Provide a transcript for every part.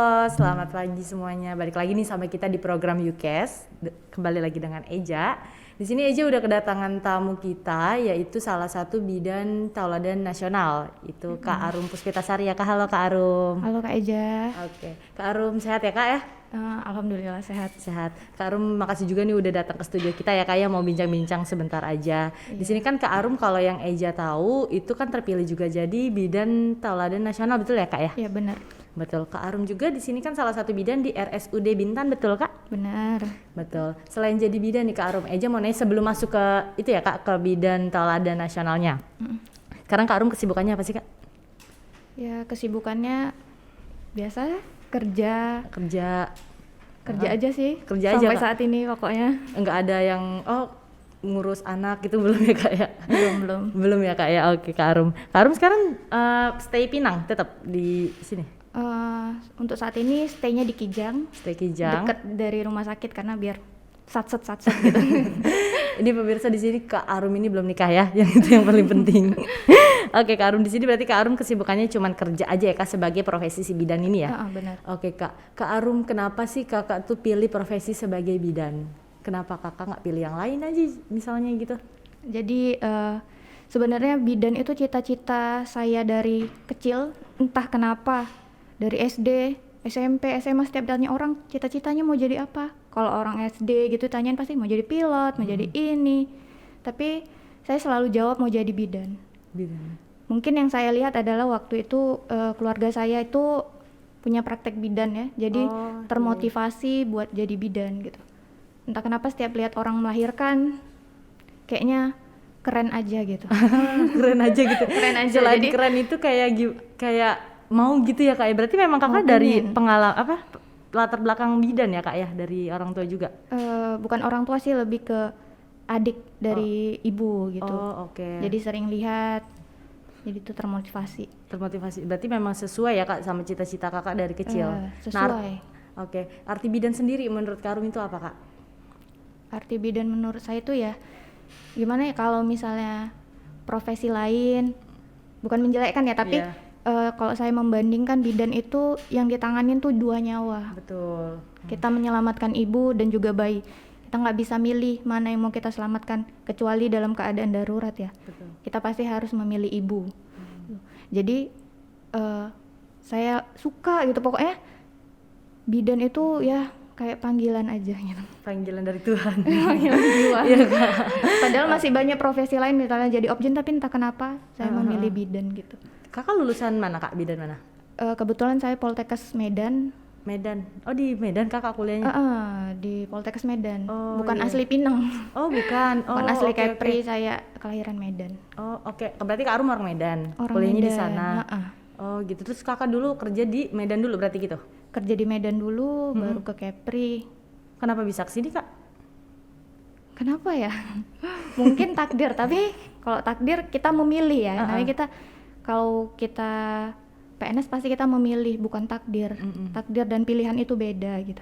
Halo, selamat pagi semuanya. Balik lagi nih sama kita di program UCAS. Kembali lagi dengan Eja. Di sini Eja udah kedatangan tamu kita, yaitu salah satu bidan tauladan nasional. Itu Kak Arum Puspitasari ya Kak. Halo Kak Arum. Halo Kak Eja. Oke, Kak Arum sehat ya Kak ya? Alhamdulillah sehat. Sehat. Kak Arum makasih juga nih udah datang ke studio kita ya Kak ya, mau bincang-bincang sebentar aja. Di sini kan Kak Arum kalau yang Eja tahu itu kan terpilih juga jadi bidan tauladan nasional, betul ya Kak ya? Iya benar. Betul. Kak Arum juga di sini kan salah satu bidan di RSUD Bintan, betul Kak? Benar. Betul. Selain jadi bidan nih Kak Arum, Eja mau nanya sebelum masuk ke itu ya Kak, ke bidan tauladan nasionalnya. Sekarang Kak Arum kesibukannya apa sih Kak? Ya kesibukannya biasa kerja aja sih. Kerja aja, sampai Kak? saat ini pokoknya. Enggak ada yang ngurus anak gitu belum ya Kak ya? Belum. Belum ya Kak ya. Oke Kak Arum. Kak Arum sekarang stay Pinang tetap di sini. Untuk saat ini stay-nya di Kijang. Stay Kijang. Dekat dari rumah sakit karena biar satset gitu. Ini pemirsa di sini Kak Arum ini belum nikah ya, yang itu yang paling penting. Oke Kak Arum di sini berarti Kak Arum kesibukannya cuma kerja aja ya Kak sebagai profesi si bidan ini ya? Benar. Oke Kak Arum kenapa sih Kakak tuh pilih profesi sebagai bidan? Kenapa Kakak nggak pilih yang lain aja misalnya gitu? Jadi sebenarnya bidan itu cita-cita saya dari kecil, entah kenapa. Dari SD, SMP, SMA setiap tanya orang cita-citanya mau jadi apa. Kalau orang SD gitu tanyain pasti mau jadi pilot, mau jadi ini. Tapi saya selalu jawab mau jadi bidan. Mungkin yang saya lihat adalah waktu itu keluarga saya itu punya praktek bidan ya. Jadi termotivasi buat jadi bidan gitu. Entah kenapa setiap lihat orang melahirkan kayaknya keren aja gitu. Keren aja gitu. Keren aja. Selain jadi keren itu kayak mau gitu ya Kak ya. Berarti memang Kakak dari pengalaman latar belakang bidan ya Kak ya, dari orang tua juga? Bukan orang tua sih, lebih ke adik dari ibu gitu. Oke. Jadi sering lihat, jadi itu termotivasi. Berarti memang sesuai ya Kak sama cita-cita Kakak dari kecil. Sesuai. Oke. Arti bidan sendiri menurut Kak Arum itu apa Kak? Arti bidan menurut saya itu ya gimana ya, kalau misalnya profesi lain, bukan menjelekkan ya, tapi kalau saya membandingkan bidan itu yang ditanganin tuh 2 nyawa. Betul. Kita menyelamatkan ibu dan juga bayi. Kita nggak bisa milih mana yang mau kita selamatkan kecuali dalam keadaan darurat ya. Betul. Kita pasti harus memilih ibu. Jadi saya suka gitu, pokoknya bidan itu ya kayak panggilan aja gitu. Panggilan dari Tuhan. Panggilan jiwa. Iya Kak. Padahal masih banyak profesi lain, misalnya jadi objen, tapi entah kenapa saya memilih bidan gitu. Kakak lulusan mana Kak? Bidan mana? Kebetulan saya Poltekkes Medan. Medan. Oh di Medan Kakak kuliahnya? Di Poltekkes Medan. iya. Bukan asli Pinang. Oh bukan. Bukan asli oke, Kepri, oke. saya kelahiran Medan. Oke. Berarti Kak Arum orang Medan. Orang Kuliahnya di Medan. sana. Oh gitu. Terus Kakak dulu kerja di Medan dulu berarti gitu? Kerja di Medan dulu, baru ke Kepri. Kenapa bisa kesini Kak? Kenapa ya? Mungkin takdir, tapi kalau takdir kita memilih ya. Namanya kita, kalau kita PNS pasti kita memilih, bukan takdir. Takdir dan pilihan itu beda gitu.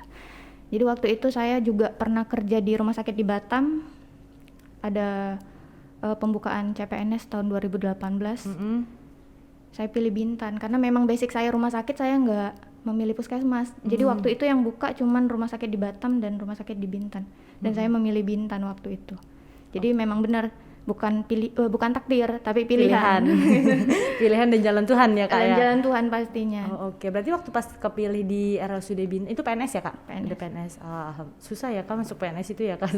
Jadi waktu itu saya juga pernah kerja di rumah sakit di Batam. Ada pembukaan CPNS tahun 2018. Saya pilih Bintan karena memang basic saya rumah sakit, saya nggak memilih puskesmas. Jadi waktu itu yang buka cuman rumah sakit di Batam dan rumah sakit di Bintan. Dan saya memilih Bintan waktu itu. Jadi memang benar bukan takdir tapi pilihan. Pilihan dan jalan Tuhan ya Kak ya. Jalan Tuhan pastinya. Oke. Berarti waktu pas kepilih di RSUD Bintan itu PNS ya Kak? PNS. Ada PNS. Susah ya Kak masuk PNS itu ya Kak.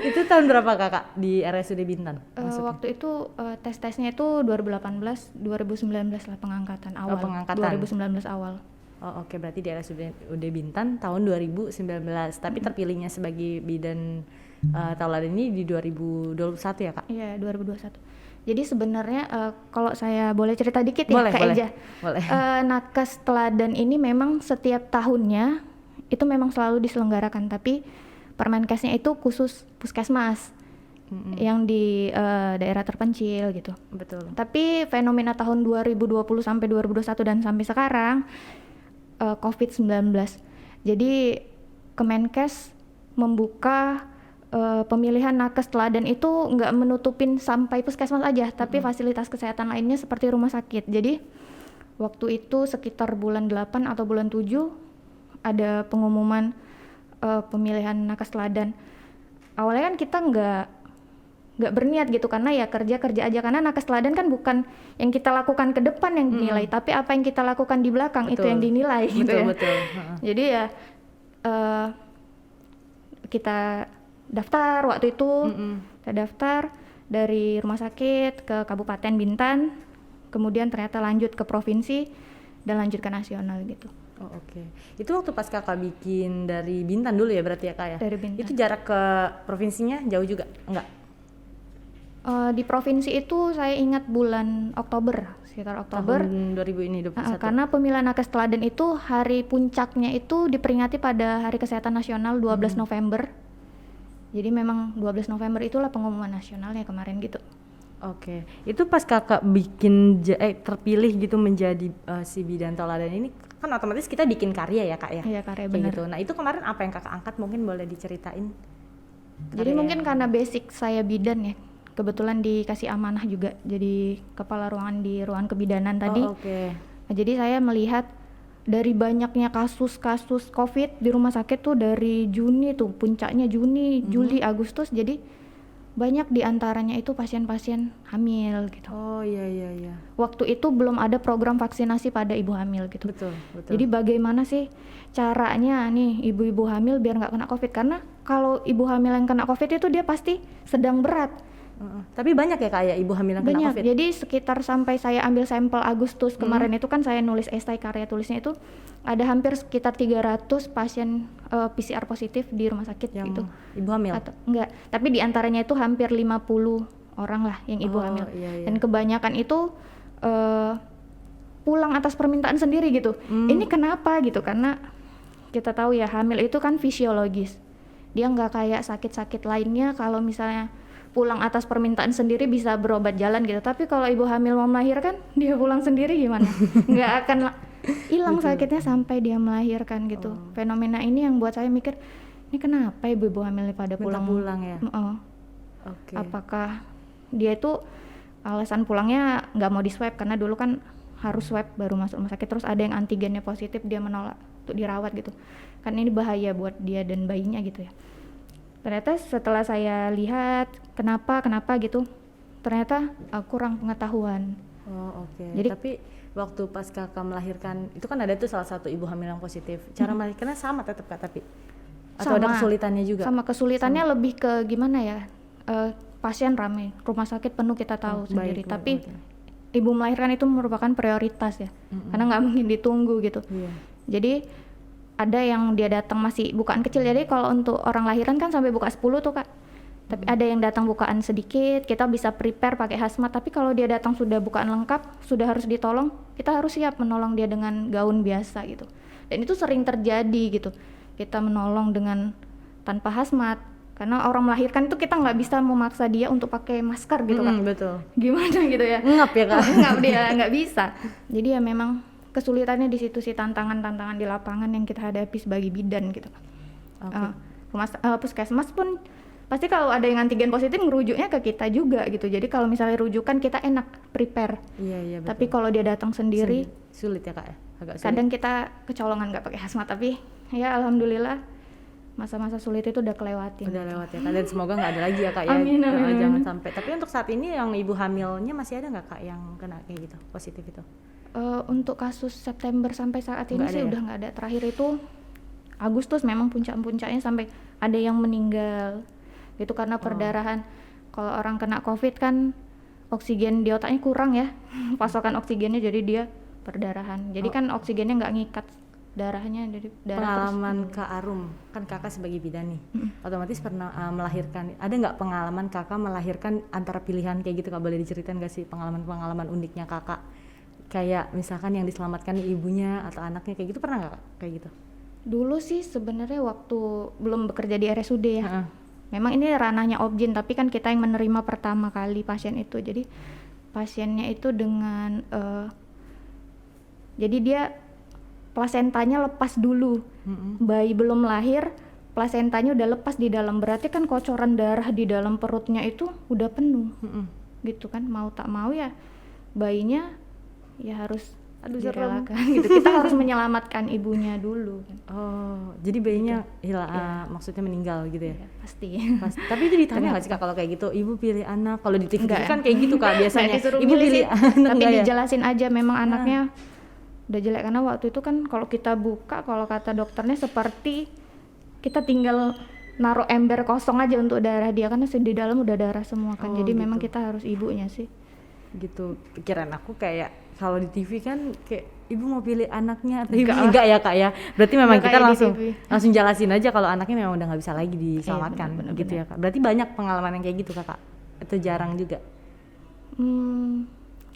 Itu tahun berapa Kak di RSUD Bintan? Waktu itu tesnya itu 2018, 2019 lah pengangkatan awal. Pengangkatan. 2019 awal. Oke. Berarti di RSUD Bintan tahun 2019. Tapi terpilihnya sebagai bidan tauladan ini di 2021 ya Kak? Iya, 2021. Jadi sebenarnya kalau saya boleh cerita dikit ya boleh, Kak Eja. Boleh. Nakes teladan ini memang setiap tahunnya itu memang selalu diselenggarakan, tapi Permenkesnya itu khusus puskesmas yang di daerah terpencil gitu. Betul. Tapi fenomena tahun 2020 sampai 2021 dan sampai sekarang COVID-19. Jadi Kemenkes membuka pemilihan nakes teladan itu nggak menutupin sampai puskesmas aja, tapi fasilitas kesehatan lainnya seperti rumah sakit. Jadi waktu itu sekitar bulan 8 atau bulan 7 ada pengumuman pemilihan nakes teladan. Awalnya kan kita nggak berniat gitu, karena ya kerja aja, karena nakes teladan kan bukan yang kita lakukan ke depan yang dinilai, tapi apa yang kita lakukan di belakang itu yang dinilai gitu ya. Betul. Jadi ya kita daftar waktu itu, kita daftar dari rumah sakit ke Kabupaten Bintan, kemudian ternyata lanjut ke provinsi dan lanjut ke nasional gitu. Oh, oke. Itu waktu pas kakak bikin dari Bintan dulu ya berarti ya kak ya? Dari Bintan. Itu jarak ke provinsinya jauh juga? Enggak? Di provinsi itu saya ingat bulan Oktober, sekitar Oktober. Tahun 2021? Karena pemilihan nakes teladan itu hari puncaknya itu diperingati pada Hari Kesehatan Nasional 12 November. Jadi memang 12 November itulah pengumuman nasionalnya kemarin gitu. Oke. Itu pas kakak bikin terpilih gitu menjadi si bidan teladan ini, kan otomatis kita bikin karya ya kak ya? Iya, karya, kayak benar. gitu. Nah itu kemarin apa yang kakak angkat, mungkin boleh diceritain? Jadi mungkin karena basic saya bidan ya, kebetulan dikasih amanah juga jadi kepala ruangan di ruangan kebidanan tadi. Oke. Nah, jadi saya melihat dari banyaknya kasus-kasus COVID di rumah sakit tuh dari Juni tuh, puncaknya Juni, Juli, Agustus, jadi banyak diantaranya itu pasien-pasien hamil gitu. Oh iya. Waktu itu belum ada program vaksinasi pada ibu hamil gitu. Betul. Jadi bagaimana sih caranya nih ibu-ibu hamil biar nggak kena COVID? Karena kalau ibu hamil yang kena COVID itu dia pasti sedang berat. Tapi banyak ya kak ya ibu hamil yang kena Banyak. COVID? Jadi sekitar sampai saya ambil sampel Agustus kemarin itu kan saya nulis esai, karya tulisnya itu ada hampir sekitar 300 pasien PCR positif di rumah sakit yang gitu. ibu hamil? Atau enggak, tapi diantaranya itu hampir 50 orang lah yang ibu hamil. Iya. Dan kebanyakan itu pulang atas permintaan sendiri gitu. Ini kenapa gitu? Karena kita tahu ya hamil itu kan fisiologis. Dia nggak kayak sakit-sakit lainnya kalau misalnya pulang atas permintaan sendiri bisa berobat jalan gitu. Tapi kalau ibu hamil mau melahirkan, dia pulang sendiri gimana? Nggak akan hilang sakitnya sampai dia melahirkan gitu. Fenomena ini yang buat saya mikir, ini kenapa ibu-ibu hamil pada pulang ya? Oke. Apakah dia itu alasan pulangnya nggak mau di swab, karena dulu kan harus swab baru masuk rumah sakit, terus ada yang antigennya positif dia menolak untuk dirawat gitu. Kan ini bahaya buat dia dan bayinya gitu ya. Ternyata setelah saya lihat kenapa gitu, ternyata kurang pengetahuan. Oke. Jadi tapi waktu pas kakak melahirkan itu kan ada tuh salah satu ibu hamil yang positif. Cara melahirkannya sama tetap kak, tapi atau ada kesulitannya juga? Sama kesulitannya lebih ke gimana ya? Pasien ramai, rumah sakit penuh kita tahu sendiri. Tapi ibu melahirkan itu merupakan prioritas ya, karena nggak mungkin ditunggu gitu. Jadi ada yang dia datang masih bukaan kecil, jadi kalau untuk orang lahiran kan sampai buka 10 tuh kak. Tapi ada yang datang bukaan sedikit, kita bisa prepare pakai hazmat. Tapi kalau dia datang sudah bukaan lengkap, sudah harus ditolong, kita harus siap menolong dia dengan gaun biasa gitu. Dan itu sering terjadi gitu, kita menolong dengan tanpa hazmat. Karena orang melahirkan itu kita nggak bisa memaksa dia untuk pakai masker gitu kan. Betul. Gimana gitu ya? Ngap ya kak? Ngap dia, nggak bisa. Jadi ya memang kesulitannya di situ sih, tantangan di lapangan yang kita hadapi sebagai bidan gitu. Puskesmas pun pasti kalau ada yang antigen positif ngerujuknya ke kita juga gitu. Jadi kalau misalnya rujukan kita enak prepare. Iya betul. Tapi kalau dia datang sendiri sulit ya kak ya? Agak sulit. Kadang kita kecolongan nggak pakai hazmat, tapi ya alhamdulillah masa-masa sulit itu udah kelewatin. Udah lewat ya kak, dan semoga nggak ada lagi ya kak ya. Amin. Jangan sampai. Tapi untuk saat ini yang ibu hamilnya masih ada nggak kak yang kena kayak gitu, positif itu? Untuk kasus September sampai saat ini sih udah nggak ada. Terakhir itu Agustus memang puncak-puncaknya sampai ada yang meninggal gitu karena perdarahan. Kalau orang kena COVID kan oksigen di otaknya kurang ya, pasokan oksigennya, jadi dia perdarahan. Jadi kan oksigennya nggak ngikat darahnya, jadi darah. Pengalaman Kak Arum, kan kakak sebagai bidan nih, otomatis pernah melahirkan. Ada nggak pengalaman kakak melahirkan antara pilihan kayak gitu kak? Boleh diceritain nggak sih pengalaman uniknya kakak? Kayak misalkan yang diselamatkan ibunya atau anaknya kayak gitu, pernah nggak kayak gitu? Dulu sih sebenarnya waktu belum bekerja di RSUD ya, memang ini ranahnya Obgyn, tapi kan kita yang menerima pertama kali pasien itu. Jadi pasiennya itu dengan jadi dia plasentanya lepas dulu, bayi belum lahir, plasentanya udah lepas di dalam, berarti kan kocoran darah di dalam perutnya itu udah penuh, gitu kan. Mau tak mau ya bayinya ya harus aduh serem gitu. Kita harus menyelamatkan ibunya dulu kan. Oh, jadi bayinya hilang, maksudnya meninggal gitu ya? Iya, pasti. Tapi itu ditanya nggak sih Kak kalau kayak gitu, ibu pilih anak? Kalau di TV Enggak. kan kayak gitu Kak biasanya, Nggak disuruh ibu milih pilih sih, anak tapi nggak ya? dijelasin aja memang anaknya udah jelek, karena waktu itu kan kalau kita buka, kalau kata dokternya seperti kita tinggal naruh ember kosong aja untuk darah dia, karena di dalam udah darah semua kan. Jadi memang kita harus ibunya sih. Gitu, pikiran aku kayak kalau di TV kan kayak ibu mau pilih anaknya atau enggak ya Kak ya, berarti memang Nggak kita kayak di langsung TV. langsung jelasin aja kalau anaknya memang udah nggak bisa lagi diselamatkan benar, gitu ya Kak. Berarti banyak pengalaman yang kayak gitu Kakak, itu jarang juga?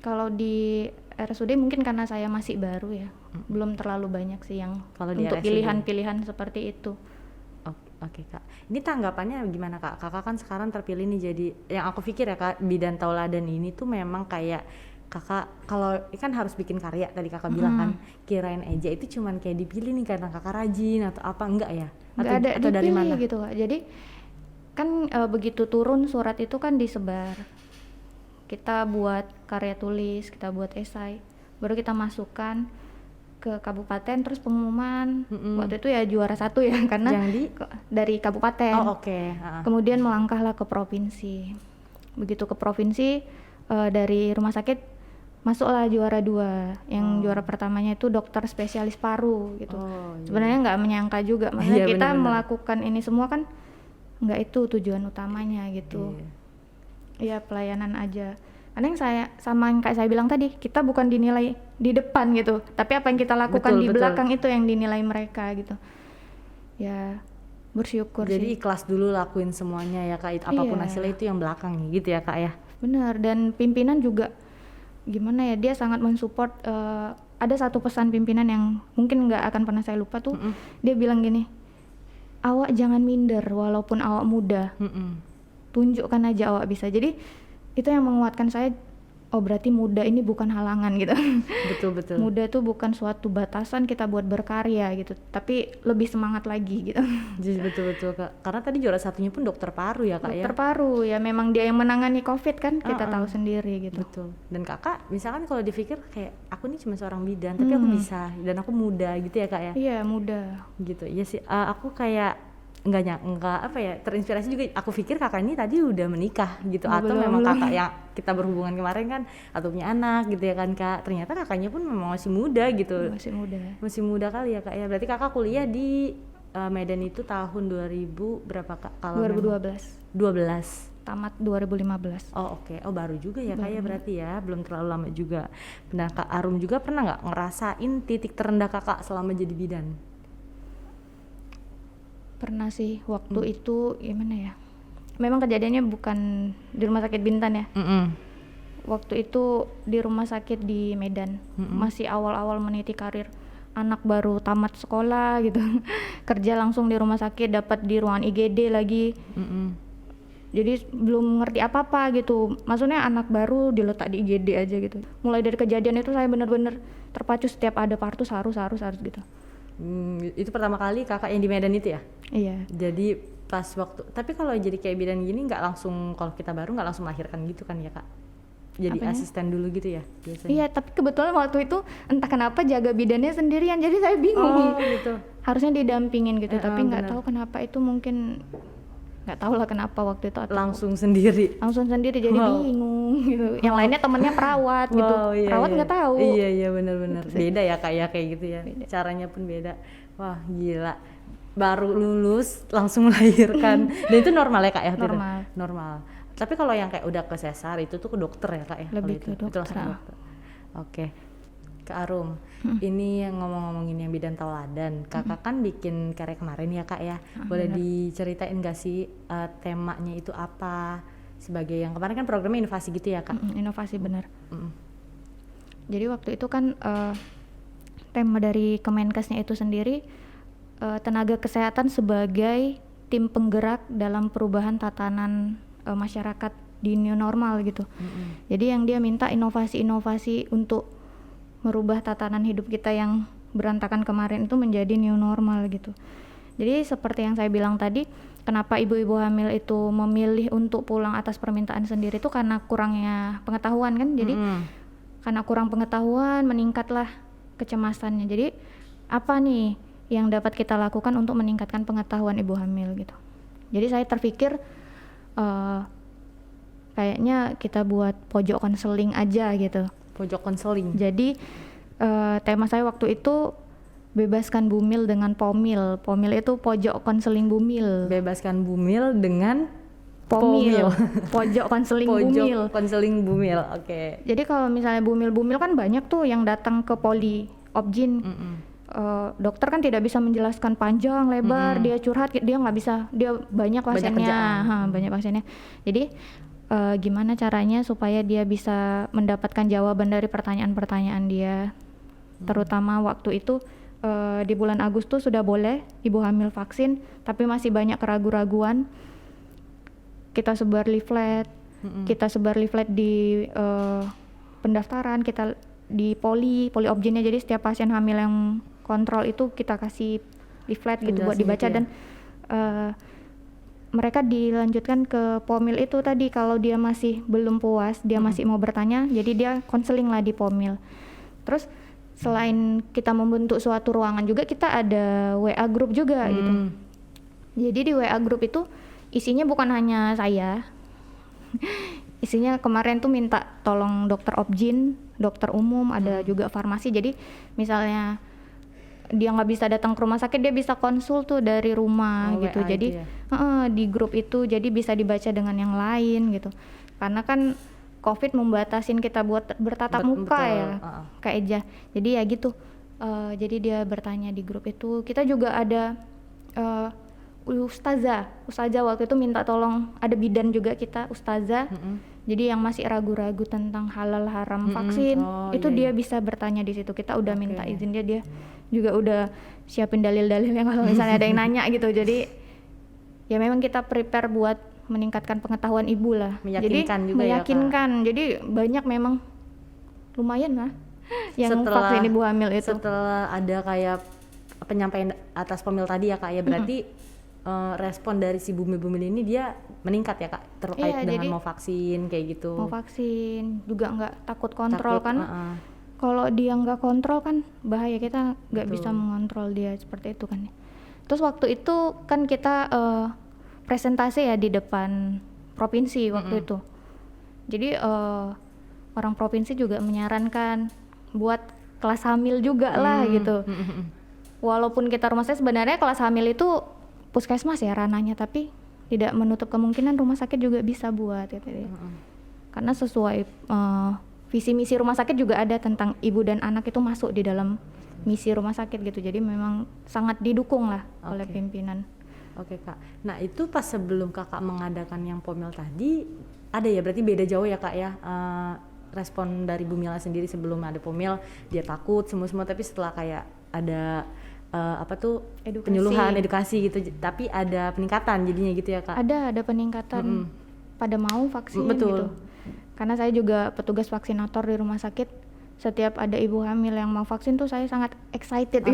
Kalau di RSUD mungkin karena saya masih baru ya, belum terlalu banyak sih yang Kalau di untuk RSUD. pilihan-pilihan seperti itu. Oke Kak, ini tanggapannya gimana Kak? Kakak kan sekarang terpilih nih jadi, yang aku pikir ya Kak, bidan tauladan ini tuh memang kayak Kakak kalau kan harus bikin karya tadi Kakak bilang kan, kirain Eja itu cuman kayak dipilih nih karena Kakak rajin atau apa, enggak ya? Nggak ada Atau dari dipilih mana? gitu Kak. Jadi kan begitu turun surat itu kan disebar, kita buat karya tulis, kita buat esai, baru kita masukkan ke kabupaten, terus pengumuman. Waktu itu ya juara 1 ya, karena dari kabupaten. Kemudian melangkahlah ke provinsi. Begitu ke provinsi, dari rumah sakit masuklah juara 2. Yang juara pertamanya itu dokter spesialis paru gitu. Sebenarnya nggak menyangka juga, maksudnya kita melakukan ini semua kan nggak itu tujuan utamanya gitu. Ya pelayanan aja. Karena yang kayak saya bilang tadi, kita bukan dinilai di depan gitu, tapi apa yang kita lakukan di belakang itu yang dinilai mereka gitu. Ya bersyukur jadi sih. ikhlas dulu lakuin semuanya ya Kak, apapun hasilnya itu yang belakang gitu ya Kak ya. Benar, dan pimpinan juga gimana ya, dia sangat mensupport. Ada satu pesan pimpinan yang mungkin nggak akan pernah saya lupa tuh. Dia bilang gini, awak jangan minder walaupun awak muda, tunjukkan aja awak bisa. Jadi itu yang menguatkan saya, oh berarti muda ini bukan halangan gitu. Betul. Muda itu bukan suatu batasan kita buat berkarya gitu, tapi lebih semangat lagi gitu. Jadi betul Kak, karena tadi juara satunya pun dokter paru ya Kak ya. Dokter paru ya, memang dia yang menangani COVID kan, kita tahu sendiri gitu. Betul. Dan Kakak misalkan kalau dipikir kayak aku nih cuma seorang bidan, tapi aku bisa, dan aku muda gitu ya Kak ya. Iya muda. Gitu. Iya sih, aku kayak enggak apa ya, terinspirasi juga. Aku pikir Kakak ini tadi udah menikah gitu, atau memang Kakak yang kita berhubungan kemarin kan atau punya anak gitu ya kan Kak. Ternyata Kakaknya pun memang masih muda gitu. Masih muda kali ya Kak ya. Berarti Kakak kuliah di Medan itu tahun 2000 berapa Kak? Kalau 2012. 12. Tamat 2015. Oh oke. Oh baru juga ya Kak ya, berarti ya belum terlalu lama juga. Nah Kak Arum juga pernah nggak ngerasain titik terendah Kakak selama jadi bidan? Pernah sih, waktu itu gimana ya, memang kejadiannya bukan di rumah sakit Bintan ya. Waktu itu di rumah sakit di Medan, masih awal-awal meniti karir, anak baru tamat sekolah gitu. Kerja langsung di rumah sakit, dapat di ruangan IGD lagi. Jadi belum ngerti apa-apa gitu, maksudnya anak baru diletak di IGD aja gitu. Mulai dari kejadian itu saya benar-benar terpacu, setiap ada partus harus gitu. Itu pertama kali Kakak yang di Medan itu ya? Iya. Jadi pas waktu, tapi kalau jadi kayak bidan gini nggak langsung, kalau kita baru nggak langsung melahirkan gitu kan ya Kak? Jadi asisten dulu gitu ya biasanya? Iya, tapi kebetulan waktu itu entah kenapa jaga bidannya sendirian, jadi saya bingung. Gitu. Harusnya didampingin gitu, tapi nggak tahu kenapa itu, mungkin nggak tahu lah kenapa waktu itu. Langsung sendiri jadi bingung gitu. Yang lainnya temennya perawat gitu. Perawat nggak tahu. Iya benar-benar beda ya kayak gitu ya. Beda. Caranya pun beda. Wah gila, baru lulus langsung melahirkan. Dan itu normal ya Kak ya? Normal. Tapi kalau yang kayak udah ke sesar itu tuh ke dokter ya Kak ya? Lebih ke dokter. Itu langsung ke dokter. Oke. Kak Arum, ini yang ngomongin yang bidan tauladan, Kakak kan bikin karya kemarin ya Kak ya, boleh diceritain gak sih temanya itu apa? Sebagai yang kemarin kan programnya inovasi gitu ya Kak? Inovasi benar. Jadi waktu itu kan tema dari Kemenkesnya itu sendiri, tenaga kesehatan sebagai tim penggerak dalam perubahan tatanan masyarakat di new normal gitu. Jadi yang dia minta inovasi-inovasi untuk merubah tatanan hidup kita yang berantakan kemarin itu menjadi new normal gitu. Jadi seperti yang saya bilang tadi, kenapa ibu-ibu hamil itu memilih untuk pulang atas permintaan sendiri itu karena kurangnya pengetahuan kan. Jadi karena kurang pengetahuan meningkatlah kecemasannya. Jadi apa nih yang dapat kita lakukan untuk meningkatkan pengetahuan ibu hamil gitu. Jadi saya terpikir kayaknya kita buat pojok konseling aja gitu. Pojok konseling. Jadi tema saya waktu itu bebaskan bumil dengan pomil. Pomil itu pojok konseling bumil. Bebaskan bumil dengan pomil. Pojok konseling bumil. Pojok konseling bumil. Oke. Jadi kalau misalnya bumil-bumil kan banyak tuh yang datang ke poli obgyn. Dokter kan tidak bisa menjelaskan panjang lebar, dia curhat, dia nggak bisa, dia banyak pasiennya, banyak pasiennya. Jadi gimana caranya supaya dia bisa mendapatkan jawaban dari pertanyaan-pertanyaan dia, terutama waktu itu di bulan Agustus sudah boleh ibu hamil vaksin, tapi masih banyak keraguan-raguan. Kita sebar leaflet, di pendaftaran, kita di poli obgynnya, jadi setiap pasien hamil yang kontrol itu kita kasih leaflet gitu buat dibaca gitu ya? Dan mereka dilanjutkan ke pomil itu tadi kalau dia masih belum puas, dia masih mau bertanya, jadi dia konseling lah di pomil. Terus selain kita membentuk suatu ruangan juga kita ada WA group juga gitu. Jadi di WA group itu isinya bukan hanya saya. Isinya kemarin tuh minta tolong dokter obgyn, dokter umum, ada juga farmasi. Jadi misalnya dia nggak bisa datang ke rumah sakit, dia bisa konsul tuh dari rumah gitu. Jadi di grup itu jadi bisa dibaca dengan yang lain gitu. Karena kan COVID membatasin kita buat bertatap muka ya, Kak Eja. Jadi ya gitu. Jadi dia bertanya di grup itu. Kita juga ada ustazah waktu itu minta tolong, ada bidan juga kita ustazah. Jadi yang masih ragu-ragu tentang halal haram vaksin, itu dia bisa bertanya di situ. Kita udah minta izin dia juga udah siapin dalil-dalilnya kalau misalnya ada yang nanya gitu. Jadi ya memang kita prepare buat meningkatkan pengetahuan ibu lah. Meyakinkan juga meyakinkan. Ya, Kak? Jadi banyak memang lumayan lah yang vaksin ibu hamil itu. Setelah ada kayak penyampaian atas pomil tadi ya Kak ya, berarti respon dari si bumil-bumil ini dia meningkat ya Kak, terkait dengan mau vaksin kayak gitu. Mau vaksin juga nggak takut kontrol kan. Kalau dia nggak kontrol kan bahaya, kita nggak bisa mengontrol dia seperti itu kan. Terus waktu itu kan kita presentasi ya di depan provinsi waktu itu. Jadi orang provinsi juga menyarankan buat kelas hamil juga lah gitu. Walaupun kita rumah sakit, sebenarnya kelas hamil itu puskesmas ya ranahnya, tapi tidak menutup kemungkinan rumah sakit juga bisa buat gitu. Karena sesuai visi misi rumah sakit juga ada tentang ibu dan anak itu masuk di dalam misi rumah sakit gitu. Jadi memang sangat didukung lah oleh pimpinan. Oke Kak. Nah itu pas sebelum Kakak mengadakan yang pomil tadi ada ya, berarti beda jauh ya Kak ya, respon dari Bu Mila sendiri sebelum ada pomil dia takut semua, tapi setelah kayak ada penyuluhan, edukasi gitu, tapi ada peningkatan jadinya gitu ya Kak? Ada peningkatan, pada mau vaksin. Betul. Gitu. Karena saya juga petugas vaksinator di rumah sakit. Setiap ada ibu hamil yang mau vaksin tuh saya sangat excited.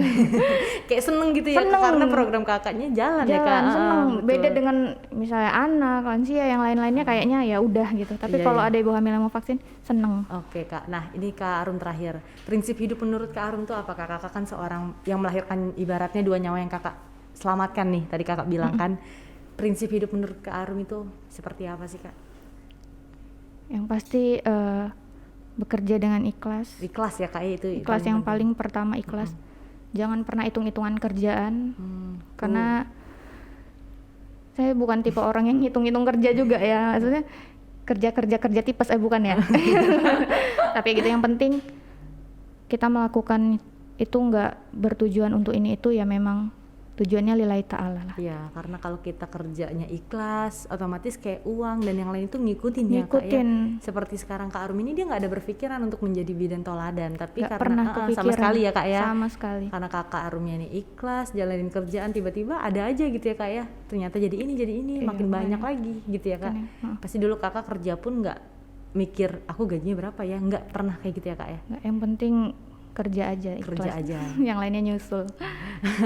Kayak seneng gitu ya, karena program kakaknya jalan ya Kak. Seneng. Beda dengan misalnya anak, lansia yang lain-lainnya kayaknya ya udah gitu. Tapi kalau ada ibu hamil yang mau vaksin, seneng. Oke Kak. Nah ini Kak Arum terakhir. Prinsip hidup menurut Kak Arum tuh apa Kak? Kakak kan seorang yang melahirkan ibaratnya 2 nyawa yang Kakak selamatkan nih. Tadi Kakak bilang kan. Prinsip hidup menurut Kak Arum itu seperti apa sih Kak? Yang pasti bekerja dengan ikhlas. Ikhlas ya Kak, itu ikhlas yang paling pertama, ikhlas. Jangan pernah hitung-hitungan kerjaan. Karena saya bukan tipe orang yang hitung-hitung kerja juga ya. Maksudnya kerja tipes bukan ya. Tapi gitu, yang penting kita melakukan itu nggak bertujuan untuk ini itu, ya memang tujuannya lillahi ta'ala lah. Iya, karena kalau kita kerjanya ikhlas, otomatis kayak uang dan yang lain itu ngikutin ya Kak ya. Seperti sekarang Kak Arum ini dia nggak ada berpikiran untuk menjadi bidan toladan, tapi gak karena sama sekali ya Kak ya. Sama sekali. Karena Kakak Arumnya ini ikhlas, jalanin kerjaan, tiba-tiba ada aja gitu ya Kak ya. Ternyata jadi ini, makin banyak lagi gitu ya Kak. Pasti dulu Kakak kerja pun nggak mikir aku gajinya berapa ya, nggak pernah kayak gitu ya Kak ya. Yang penting kerja aja, ikhlas. Kerja aja. Yang lainnya nyusul.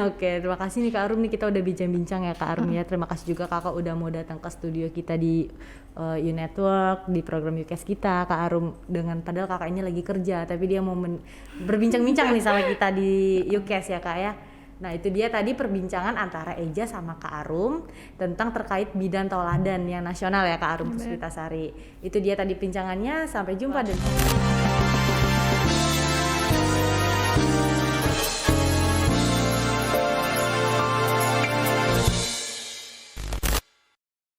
Oke, terima kasih nih Kak Arum nih, kita udah bincang-bincang ya Kak Arum ya. Terima kasih juga Kakak udah mau datang ke studio kita di U-Network di program UCAS kita. Kak Arum dengan padahal Kakak ini lagi kerja tapi dia mau berbincang-bincang nih sama kita di UCAS ya Kak ya. Nah itu dia tadi perbincangan antara Eja sama Kak Arum tentang terkait bidan tauladan yang nasional ya Kak Arum Puspitasari. Itu dia tadi pincangannya, sampai jumpa dan